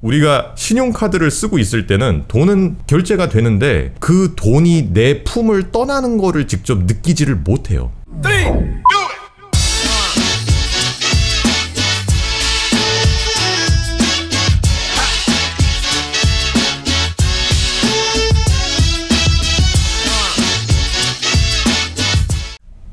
우리가 신용카드를 쓰고 있을 때는 돈은 결제가 되는데 그 돈이 내 품을 떠나는 거를 직접 느끼지를 못해요.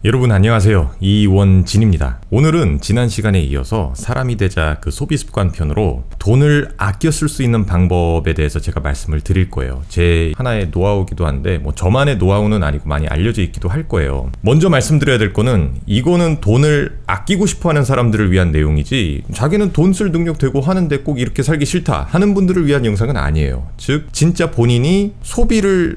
여러분 안녕하세요. 이원진입니다. 오늘은 지난 시간에 이어서 사람이 되자 그 소비 습관 편으로 돈을 아껴 쓸 수 있는 방법에 대해서 제가 말씀을 드릴 거예요. 제 하나의 노하우기도 한데 저만의 노하우는 아니고 많이 알려져 있기도 할 거예요. 먼저 말씀드려야 될 거는 이거는 돈을 아끼고 싶어하는 사람들을 위한 내용이지 자기는 돈 쓸 능력 되고 하는데 꼭 이렇게 살기 싫다 하는 분들을 위한 영상은 아니에요. 즉 진짜 본인이 소비를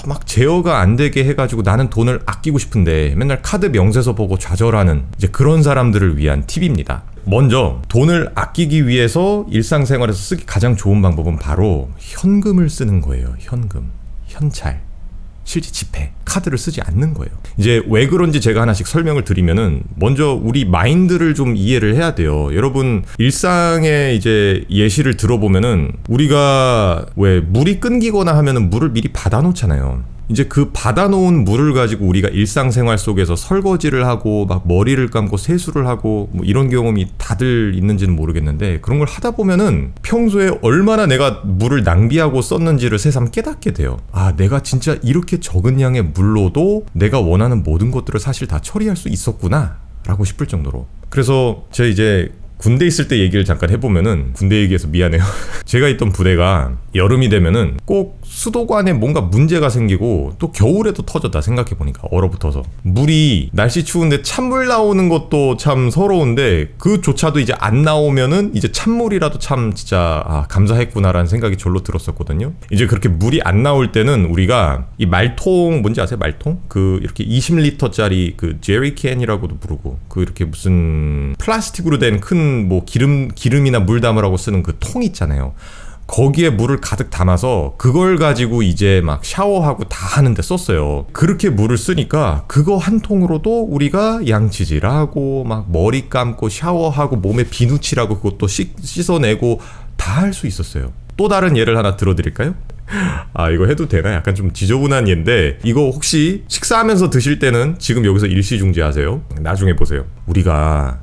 막 제어가 안 되게 해가지고 나는 돈을 아끼고 싶은데 맨날 카드 명세서 보고 좌절하는 이제 그런 사람들을 위한 팁입니다. 먼저 돈을 아끼기 위해서 일상생활에서 쓰기 가장 좋은 방법은 바로 현금을 쓰는 거예요. 현찰, 실제 지폐, 카드를 쓰지 않는 거예요. 이제 왜 그런지 제가 하나씩 설명을 드리면은 먼저 우리 마인드를 좀 이해를 해야 돼요. 여러분 일상의 이제 예시를 들어보면은 우리가 왜 물이 끊기거나 하면은 물을 미리 받아놓잖아요. 이제 그 받아놓은 물을 가지고 우리가 일상생활 속에서 설거지를 하고 막 머리를 감고 세수를 하고 이런 경험이 다들 있는지는 모르겠는데 그런 걸 하다 보면은 평소에 얼마나 내가 물을 낭비하고 썼는지를 새삼 깨닫게 돼요. 아, 내가 진짜 이렇게 적은 양의 물로도 내가 원하는 모든 것들을 사실 다 처리할 수 있었구나 라고 싶을 정도로. 그래서 제가 이제 군대 있을 때 얘기를 잠깐 해보면은 군대 얘기해서 미안해요. 제가 있던 부대가 여름이 되면은 꼭 수도관에 뭔가 문제가 생기고 또 겨울에도 터졌다 생각해보니까 얼어붙어서 물이 날씨 추운데 찬물 나오는 것도 참 서러운데 그조차도 이제 안 나오면은 이제 찬물이라도 참 진짜 감사했구나라는 생각이 절로 들었었거든요. 이제 그렇게 물이 안 나올 때는 우리가 이 말통 뭔지 아세요? 말통? 그 이렇게 20리터짜리 그 제리캔이라고도 부르고 그 이렇게 무슨 플라스틱으로 된 큰 뭐 기름이나 물 담으라고 쓰는 그 통 있잖아요. 거기에 물을 가득 담아서 그걸 가지고 이제 막 샤워하고 다 하는데 썼어요. 그렇게 물을 쓰니까 그거 한 통으로도 우리가 양치질하고 막 머리 감고 샤워하고 몸에 비누칠하고 그것도 씻어내고 다 할 수 있었어요. 또 다른 예를 하나 들어드릴까요? 이거 해도 되나? 약간 좀 지저분한 예인데 이거 혹시 식사하면서 드실 때는 지금 여기서 일시중지하세요. 나중에 보세요. 우리가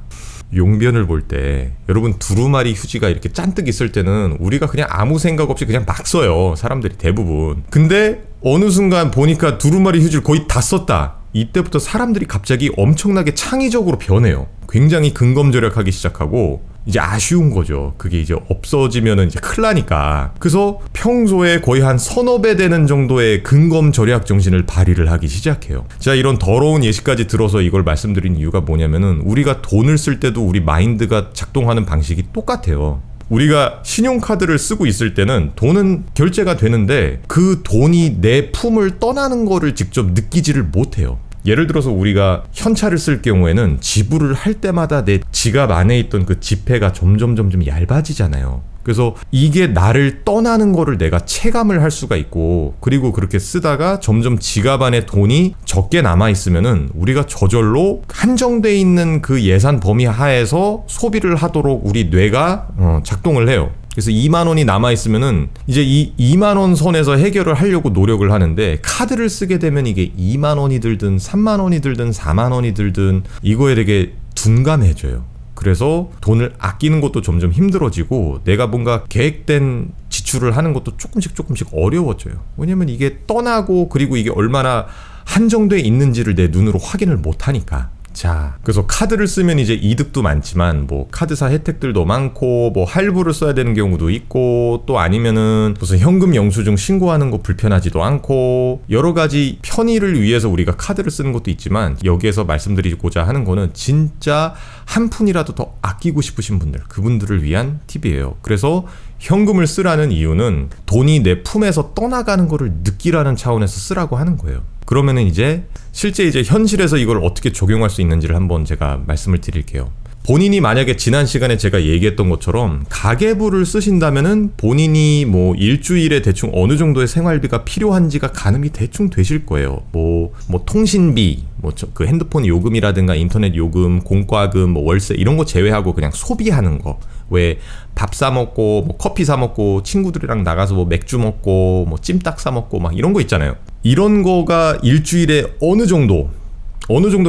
용변을 볼 때 여러분 두루마리 휴지가 이렇게 잔뜩 있을 때는 우리가 그냥 아무 생각 없이 그냥 막 써요. 사람들이 대부분. 근데 어느 순간 보니까 두루마리 휴지를 거의 다 썼다. 이때부터 사람들이 갑자기 엄청나게 창의적으로 변해요. 굉장히 근검절약하기 시작하고 이제 아쉬운 거죠. 그게 이제 없어지면은 이제 큰일 나니까. 그래서 평소에 거의 한 서너 배 되는 정도의 근검절약 정신을 발휘를 하기 시작해요. 제가 이런 더러운 예시까지 들어서 이걸 말씀드린 이유가 뭐냐면은 우리가 돈을 쓸 때도 우리 마인드가 작동하는 방식이 똑같아요. 우리가 신용카드를 쓰고 있을 때는 돈은 결제가 되는데 그 돈이 내 품을 떠나는 거를 직접 느끼지를 못해요. 예를 들어서 우리가 현찰을 쓸 경우에는 지불을 할 때마다 내 지갑 안에 있던 그 지폐가 점점 얇아지잖아요. 그래서 이게 나를 떠나는 거를 내가 체감을 할 수가 있고 그리고 그렇게 쓰다가 점점 지갑 안에 돈이 적게 남아있으면은 우리가 저절로 한정돼 있는 그 예산 범위 하에서 소비를 하도록 우리 뇌가 작동을 해요. 그래서 2만 원이 남아있으면은 이제 이 2만 원 선에서 해결을 하려고 노력을 하는데 카드를 쓰게 되면 이게 2만 원이 들든 3만 원이 들든 4만 원이 들든 이거에 되게 둔감해져요. 그래서 돈을 아끼는 것도 점점 힘들어지고 내가 뭔가 계획된 지출을 하는 것도 조금씩 어려워져요. 왜냐면 이게 떠나고 그리고 이게 얼마나 한정돼 있는지를 내 눈으로 확인을 못하니까. 자, 그래서 카드를 쓰면 이제 이득도 많지만 카드사 혜택들도 많고 할부를 써야 되는 경우도 있고 또 아니면은 무슨 현금 영수증 신고하는 거 불편하지도 않고 여러 가지 편의를 위해서 우리가 카드를 쓰는 것도 있지만 여기에서 말씀드리고자 하는 거는 진짜 한 푼이라도 더 아끼고 싶으신 분들, 그분들을 위한 팁이에요. 그래서 현금을 쓰라는 이유는 돈이 내 품에서 떠나가는 거를 느끼라는 차원에서 쓰라고 하는 거예요. 그러면은 이제 실제 이제 현실에서 이걸 어떻게 적용할 수 있는지를 한번 제가 말씀을 드릴게요. 본인이 만약에 지난 시간에 제가 얘기했던 것처럼 가계부를 쓰신다면은 본인이 뭐 일주일에 대충 어느 정도의 생활비가 필요한지가 가늠이 대충 되실 거예요. 뭐 통신비, 뭐 그 핸드폰 요금이라든가 인터넷 요금, 공과금, 뭐 월세 이런 거 제외하고 그냥 소비하는 거. 왜 밥 사 먹고 뭐 커피 사 먹고 친구들이랑 나가서 뭐 맥주 먹고 뭐 찜닭 사 먹고 막 이런 거 있잖아요. 이런 거가 일주일에 어느 정도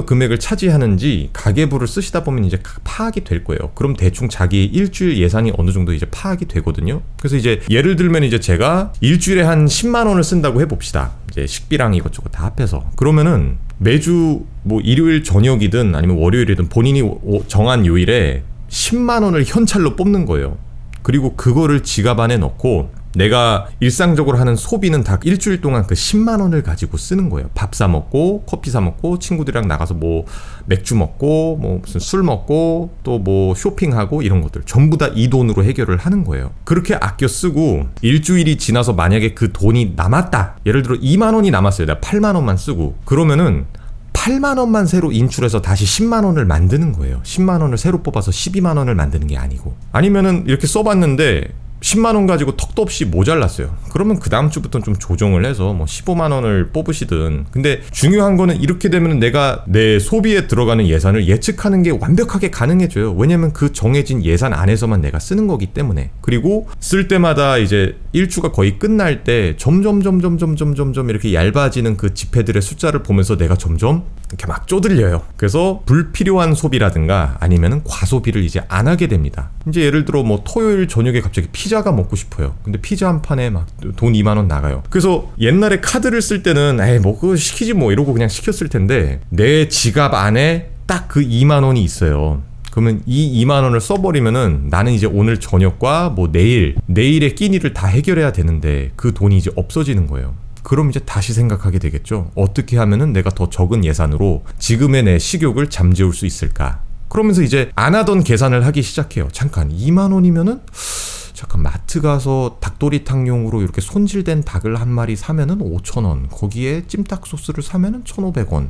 금액을 차지하는지 가계부를 쓰시다 보면 이제 파악이 될 거예요. 그럼 대충 자기 일주일 예산이 어느 정도 이제 파악이 되거든요. 그래서 이제 예를 들면 이제 제가 일주일에 한 10만 원을 쓴다고 해봅시다. 이제 식비랑 이것저것 다 합해서. 그러면은 매주 뭐 일요일 저녁이든 아니면 월요일이든 본인이 정한 요일에 10만 원을 현찰로 뽑는 거예요. 그리고 그거를 지갑 안에 넣고 내가 일상적으로 하는 소비는 다 일주일 동안 그 10만 원을 가지고 쓰는 거예요. 밥 사 먹고 커피 사 먹고 친구들이랑 나가서 뭐 맥주 먹고 뭐 무슨 술 먹고 또 뭐 쇼핑하고 이런 것들 전부 다 이 돈으로 해결을 하는 거예요. 그렇게 아껴 쓰고 일주일이 지나서 만약에 그 돈이 남았다. 예를 들어 2만 원이 남았어요. 내가 8만 원만 쓰고. 그러면은 8만 원만 새로 인출해서 다시 10만 원을 만드는 거예요. 10만 원을 새로 뽑아서 12만 원을 만드는 게 아니고. 아니면은 이렇게 써봤는데 10만 원 가지고 턱도 없이 모자랐어요. 그러면 그 다음 주부터는 좀 조정을 해서 뭐 15만 원을 뽑으시든. 근데 중요한 거는 이렇게 되면 내가 내 소비에 들어가는 예산을 예측하는 게 완벽하게 가능해져요. 왜냐면 그 정해진 예산 안에서만 내가 쓰는 거기 때문에. 그리고 쓸 때마다 이제 일주가 거의 끝날 때 점점 이렇게 얇아지는 그 지폐들의 숫자를 보면서 내가 점점 이렇게 막 쪼들려요. 그래서 불필요한 소비라든가 아니면은 과소비를 이제 안 하게 됩니다. 이제 예를 들어 뭐 토요일 저녁에 갑자기 피자가 먹고 싶어요. 근데 피자 한 판에 막 돈 2만 원 나가요. 그래서 옛날에 카드를 쓸 때는 에이 뭐 그거 시키지 뭐 이러고 그냥 시켰을 텐데 내 지갑 안에 딱 그 2만 원이 있어요. 그러면 이 2만 원을 써버리면은 나는 이제 오늘 저녁과 뭐 내일의 끼니를 다 해결해야 되는데 그 돈이 이제 없어지는 거예요. 그럼 이제 다시 생각하게 되겠죠. 어떻게 하면은 내가 더 적은 예산으로 지금의 내 식욕을 잠재울 수 있을까? 그러면서 이제 안 하던 계산을 하기 시작해요. 잠깐 2만 원이면은 잠깐 마트 가서 닭도리탕용으로 이렇게 손질된 닭을 한 마리 사면은 5,000원. 거기에 찜닭 소스를 사면은 1,500원.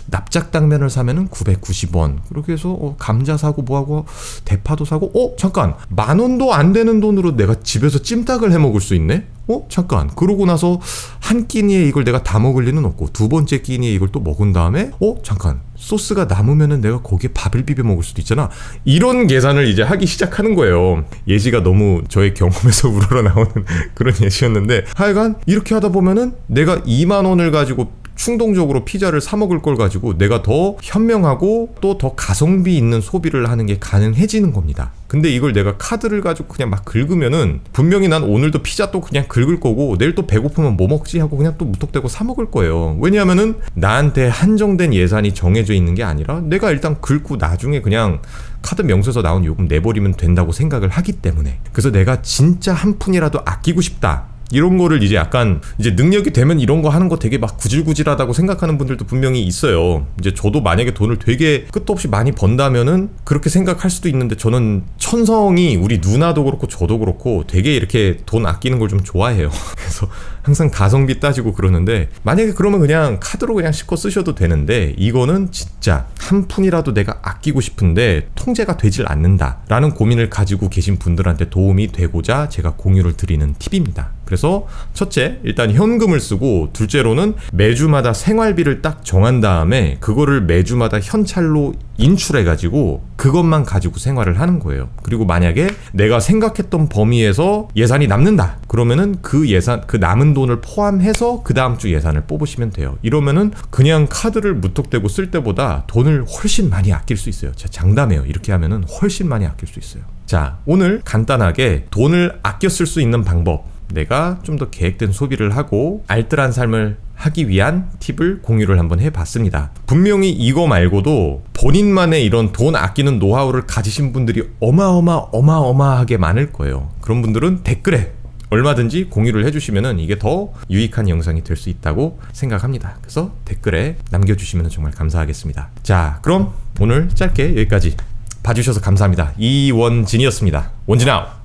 납작당면을 사면은 990원. 그렇게 해서 감자 사고 뭐하고 대파도 사고 잠깐 10,000원도 안 되는 돈으로 내가 집에서 찜닭을 해 먹을 수 있네? 잠깐 그러고 나서 한 끼니에 이걸 내가 다 먹을 리는 없고 두 번째 끼니에 이걸 또 먹은 다음에 잠깐 소스가 남으면은 내가 거기에 밥을 비벼 먹을 수도 있잖아. 이런 계산을 이제 하기 시작하는 거예요. 예시가 너무 저의 경험에서 우러나오는 그런 예시였는데 하여간 이렇게 하다 보면은 내가 2만 원을 가지고 충동적으로 피자를 사 먹을 걸 가지고 내가 더 현명하고 또 더 가성비 있는 소비를 하는 게 가능해지는 겁니다. 근데 이걸 내가 카드를 가지고 그냥 막 긁으면은 분명히 난 오늘도 피자 또 그냥 긁을 거고 내일 또 배고프면 뭐 먹지 하고 그냥 또 무턱대고 사 먹을 거예요. 왜냐하면은 나한테 한정된 예산이 정해져 있는 게 아니라 내가 일단 긁고 나중에 그냥 카드 명세서 나온 요금 내버리면 된다고 생각을 하기 때문에. 그래서 내가 진짜 한 푼이라도 아끼고 싶다. 이런 거를 이제 약간 이제 능력이 되면 이런 거 하는 거 되게 막 구질구질하다고 생각하는 분들도 분명히 있어요. 이제 저도 만약에 돈을 되게 끝도 없이 많이 번다면은 그렇게 생각할 수도 있는데 저는 천성이 우리 누나도 그렇고 저도 그렇고 되게 이렇게 돈 아끼는 걸 좀 좋아해요. 그래서 항상 가성비 따지고 그러는데 만약에 그러면 그냥 카드로 그냥 실컷 쓰셔도 되는데 이거는 진짜 한 푼이라도 내가 아끼고 싶은데 통제가 되질 않는다 라는 고민을 가지고 계신 분들한테 도움이 되고자 제가 공유를 드리는 팁입니다. 그래서 첫째, 일단 현금을 쓰고 둘째로는 매주마다 생활비를 딱 정한 다음에 그거를 매주마다 현찰로 인출해가지고 그것만 가지고 생활을 하는 거예요. 그리고 만약에 내가 생각했던 범위에서 예산이 남는다. 그러면은 그 예산, 그 남은 돈을 포함해서 그 다음 주 예산을 뽑으시면 돼요. 이러면은 그냥 카드를 무턱대고 쓸 때보다 돈을 훨씬 많이 아낄 수 있어요. 제가 장담해요. 이렇게 하면은 훨씬 많이 아낄 수 있어요. 자, 오늘 간단하게 돈을 아껴 쓸 수 있는 방법, 내가 좀 더 계획된 소비를 하고 알뜰한 삶을 하기 위한 팁을 공유를 한번 해봤습니다. 분명히 이거 말고도 본인만의 이런 돈 아끼는 노하우를 가지신 분들이 어마어마하게 많을 거예요. 그런 분들은 댓글에 얼마든지 공유를 해주시면 이게 더 유익한 영상이 될 수 있다고 생각합니다. 그래서 댓글에 남겨주시면 정말 감사하겠습니다. 자, 그럼 오늘 짧게 여기까지 봐주셔서 감사합니다. 이원진이었습니다. 원진 아웃!